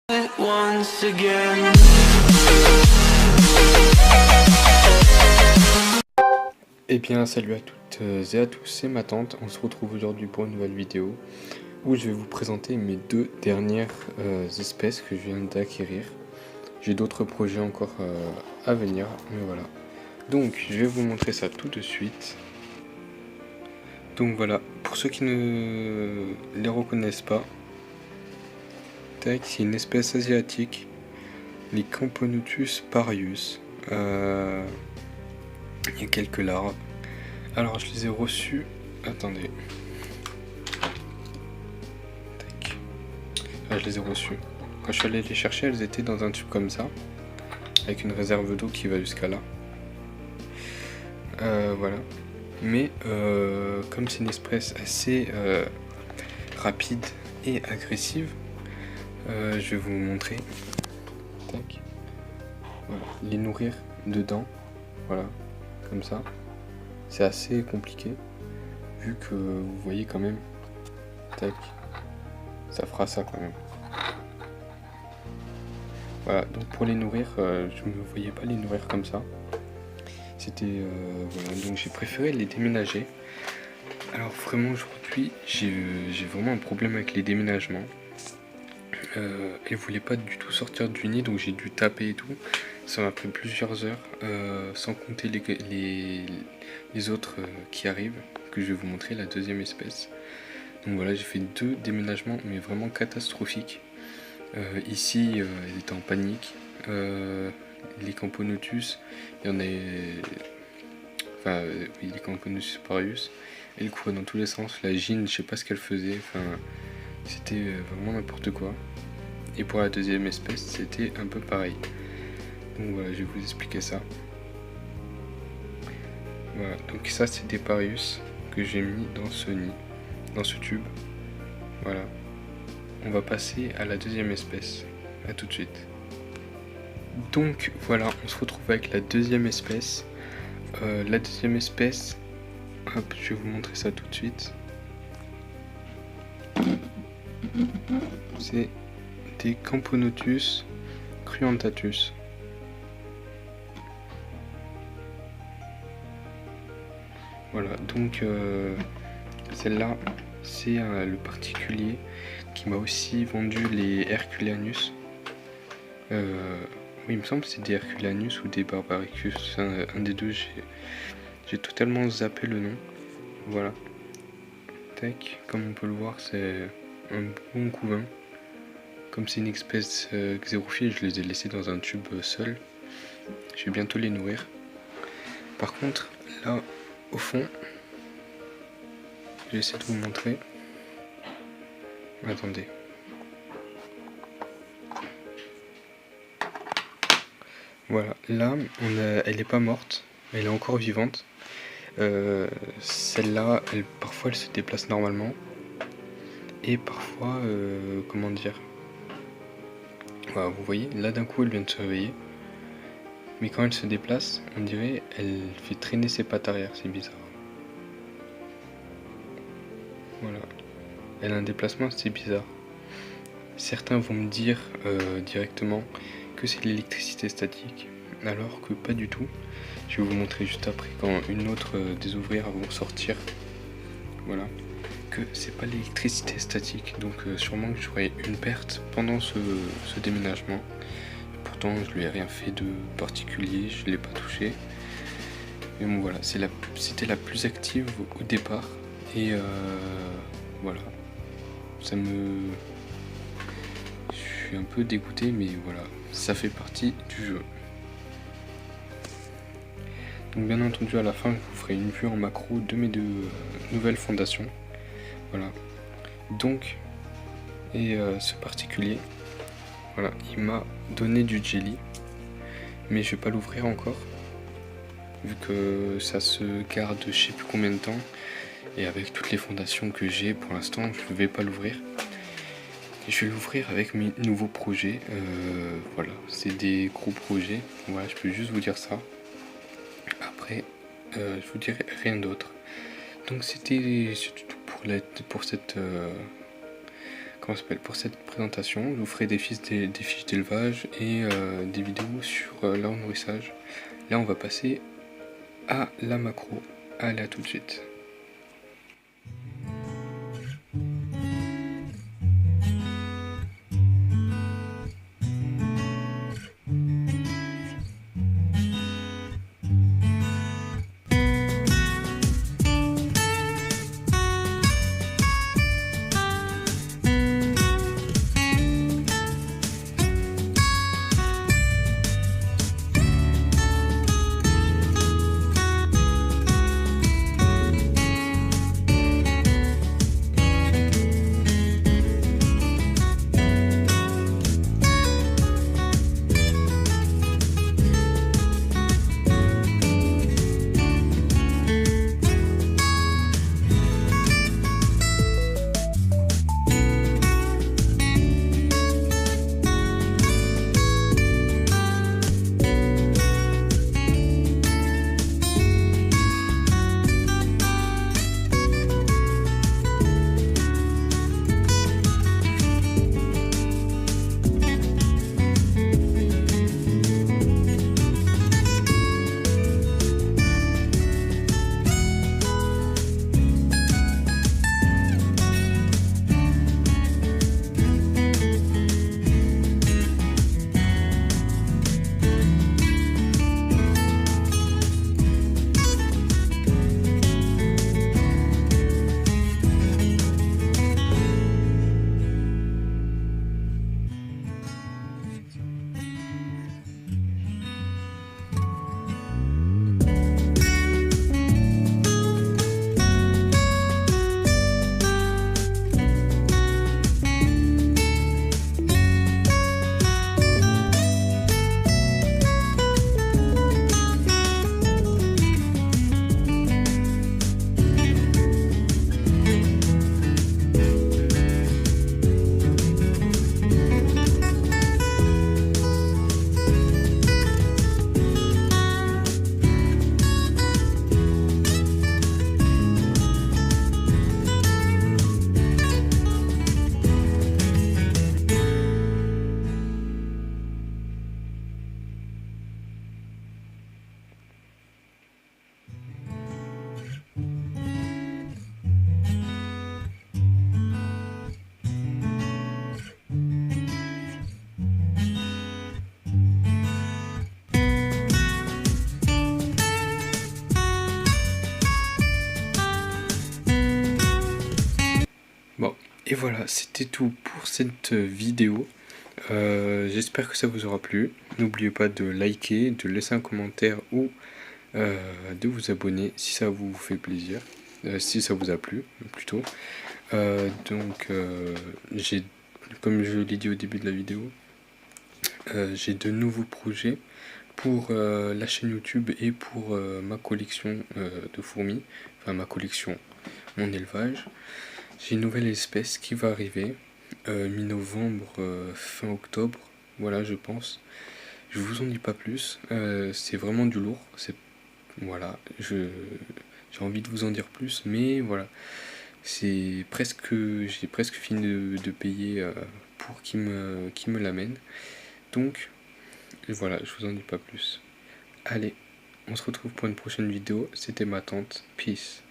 Once again. Eh bien salut à toutes et à tous, c'est ma tante. On se retrouve aujourd'hui pour une nouvelle vidéo où je vais vous présenter mes deux dernières espèces que je viens d'acquérir. J'ai d'autres projets encore à venir, mais voilà. Donc je vais vous montrer ça tout de suite. Donc voilà, pour ceux qui ne les reconnaissent pas, c'est une espèce asiatique, les Camponotus parius. Il y a quelques larves. Alors je les ai reçus. Attendez. Tac. Ah, je les ai reçus. Quand je suis allé les chercher, elles étaient dans un tube comme ça, avec une réserve d'eau qui va jusqu'à là. Voilà. Mais comme c'est une espèce assez rapide et agressive, je vais vous montrer. Tac. Voilà. Les nourrir dedans. Voilà. Comme ça. C'est assez compliqué, vu que vous voyez quand même, tac, ça fera ça quand même. Voilà, donc pour les nourrir, je ne me voyais pas les nourrir comme ça. C'était, voilà, donc j'ai préféré les déménager. Alors vraiment aujourd'hui, j'ai vraiment un problème avec les déménagements. Elle voulait pas du tout sortir du nid, donc j'ai dû taper et tout. Ça m'a pris plusieurs heures, sans compter les autres qui arrivent, que je vais vous montrer, la deuxième espèce. Donc voilà, j'ai fait deux déménagements, mais vraiment catastrophiques. Ici, elle était en panique. Les Camponotus, il y en a... Enfin, oui, les Camponotus parius, elle courait dans tous les sens. La Gine, je sais pas ce qu'elle faisait, enfin, c'était vraiment n'importe quoi. Et pour la deuxième espèce, c'était un peu pareil. Donc voilà, je vais vous expliquer ça. Voilà, donc ça c'est des parius que j'ai mis dans ce nid, dans ce tube. Voilà. On va passer à la deuxième espèce. A tout de suite. Donc voilà, on se retrouve avec la deuxième espèce. La deuxième espèce, hop, je vais vous montrer ça tout de suite. C'est des Camponotus cruentatus. Voilà, donc celle-là, c'est le particulier qui m'a aussi vendu les Herculanus. Oui, il me semble que c'est des Herculanus ou des Barbaricus, un des deux, j'ai totalement zappé le nom. Voilà. Tac, comme on peut le voir, c'est un bon couvain. Comme c'est une espèce xérophile, je les ai laissés dans un tube seul. Je vais bientôt les nourrir. Par contre, là, au fond, je vais essayer de vous montrer. Attendez. Voilà, là, elle n'est pas morte, elle est encore vivante. Celle-là, parfois elle se déplace normalement. Et parfois, comment dire, voilà, vous voyez, là d'un coup elle vient de se réveiller. Mais quand elle se déplace, on dirait elle fait traîner ses pattes arrière, c'est bizarre. Voilà, elle a un déplacement, c'est bizarre. Certains vont me dire directement que c'est de l'électricité statique, alors que pas du tout. Je vais vous montrer juste après quand une autre des ouvrières vont sortir. Voilà, que c'est pas l'électricité statique, donc sûrement que j'aurai une perte pendant ce déménagement. Pourtant je lui ai rien fait de particulier, je l'ai pas touché. Mais bon voilà, c'était la plus active au départ et voilà, ça me... Je suis un peu dégoûté, mais voilà, ça fait partie du jeu. Donc bien entendu à la fin je vous ferai une vue en macro de mes deux nouvelles fondations. Voilà. Donc, et ce particulier, voilà, il m'a donné du jelly, mais je vais pas l'ouvrir encore, vu que ça se garde je sais plus combien de temps, et avec toutes les fondations que j'ai pour l'instant, je vais pas l'ouvrir. Et je vais l'ouvrir avec mes nouveaux projets. Voilà, c'est des gros projets. Voilà, je peux juste vous dire ça. Après, je vous dirai rien d'autre. Donc c'était tout pour cette comment ça s'appelle, pour cette présentation, je vous ferai des fiches d'élevage et des vidéos sur leur nourrissage. Là, on va passer à la macro. Allez, à tout de suite. Bon, et voilà, c'était tout pour cette vidéo. J'espère que ça vous aura plu. N'oubliez pas de liker, de laisser un commentaire ou de vous abonner si ça vous fait plaisir, si ça vous a plu plutôt. Comme je l'ai dit au début de la vidéo, j'ai de nouveaux projets pour la chaîne YouTube et pour ma collection de fourmis, enfin ma collection, mon élevage. J'ai une nouvelle espèce qui va arriver mi-novembre, fin octobre, voilà je pense. Je vous en dis pas plus, c'est vraiment du lourd, voilà, j'ai envie de vous en dire plus, mais voilà, j'ai presque fini de payer pour qu'il me l'amène. Donc voilà, je vous en dis pas plus. Allez, on se retrouve pour une prochaine vidéo, c'était ma tante, peace.